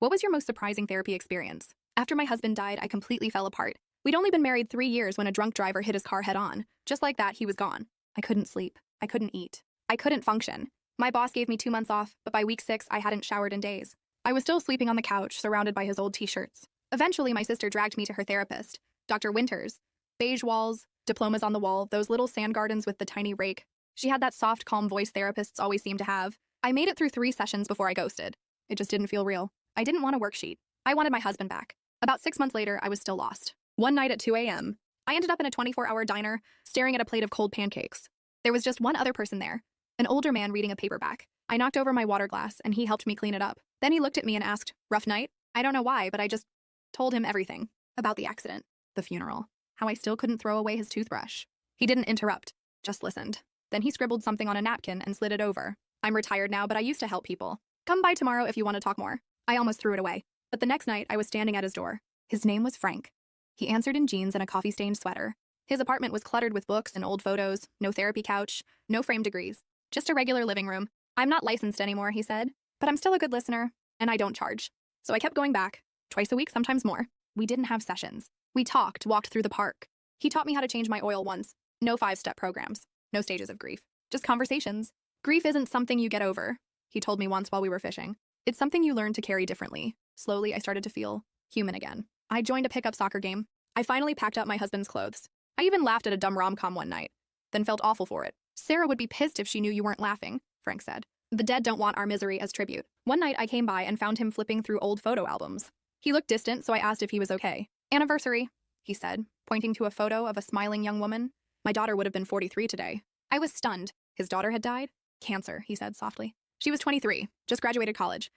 What was your most surprising therapy experience? After my husband died, I completely fell apart. We'd only been married 3 years when a drunk driver hit his car head on. Just like that, he was gone. I couldn't sleep. I couldn't eat. I couldn't function. My boss gave me 2 months off, but by week 6, I hadn't showered in days. I was still sleeping on the couch, surrounded by his old t-shirts. Eventually, my sister dragged me to her therapist, Dr. Winters. Beige walls, diplomas on the wall, those little sand gardens with the tiny rake. She had that soft, calm voice therapists always seem to have. I made it through 3 sessions before I ghosted. It just didn't feel real. I didn't want a worksheet. I wanted my husband back. About 6 months later, I was still lost. One night at 2 a.m., I ended up in a 24-hour diner, staring at a plate of cold pancakes. There was just one other person there, an older man reading a paperback. I knocked over my water glass, and he helped me clean it up. Then he looked at me and asked, "Rough night?" I don't know why, but I just told him everything. About the accident, the funeral, how I still couldn't throw away his toothbrush. He didn't interrupt, just listened. Then he scribbled something on a napkin and slid it over. "I'm retired now, but I used to help people. Come by tomorrow if you want to talk more." I almost threw it away. But the next night, I was standing at his door. His name was Frank. He answered in jeans and a coffee-stained sweater. His apartment was cluttered with books and old photos, no therapy couch, no framed degrees. Just a regular living room. "I'm not licensed anymore," he said, "but I'm still a good listener, and I don't charge." So I kept going back, twice a week, sometimes more. We didn't have sessions. We walked through the park. He taught me how to change my oil once. No 5-step programs, no stages of grief, just conversations. Grief isn't something you get over, he told me once while we were fishing. It's something you learn to carry differently. Slowly, I started to feel human again. I joined a pickup soccer game. I finally packed up my husband's clothes. I even laughed at a dumb rom-com one night, then felt awful for it. "Sarah would be pissed if she knew you weren't laughing," Frank said. "The dead don't want our misery as tribute." One night, I came by and found him flipping through old photo albums. He looked distant, so I asked if he was okay. "Anniversary," he said, pointing to a photo of a smiling young woman. "My daughter would have been 43 today." I was stunned. His daughter had died? "Cancer," he said softly. "She was 23, just graduated college."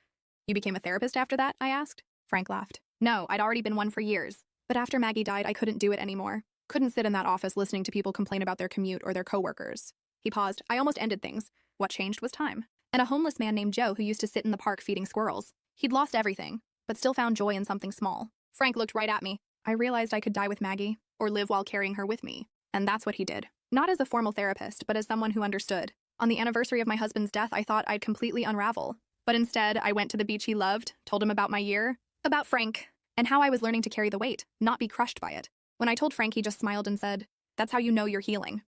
"You became a therapist after that?" I asked. Frank laughed. "No, I'd already been one for years. But after Maggie died, I couldn't do it anymore. Couldn't sit in that office listening to people complain about their commute or their coworkers." He paused. "I almost ended things. What changed was time. And a homeless man named Joe who used to sit in the park feeding squirrels. He'd lost everything, but still found joy in something small." Frank looked right at me. I realized I could die with Maggie, or live while carrying her with me. And that's what he did. Not as a formal therapist, but as someone who understood. On the anniversary of my husband's death, I thought I'd completely unravel. But instead, I went to the beach he loved, told him about my year, about Frank, and how I was learning to carry the weight, not be crushed by it. When I told Frank, he just smiled and said, "That's how you know you're healing."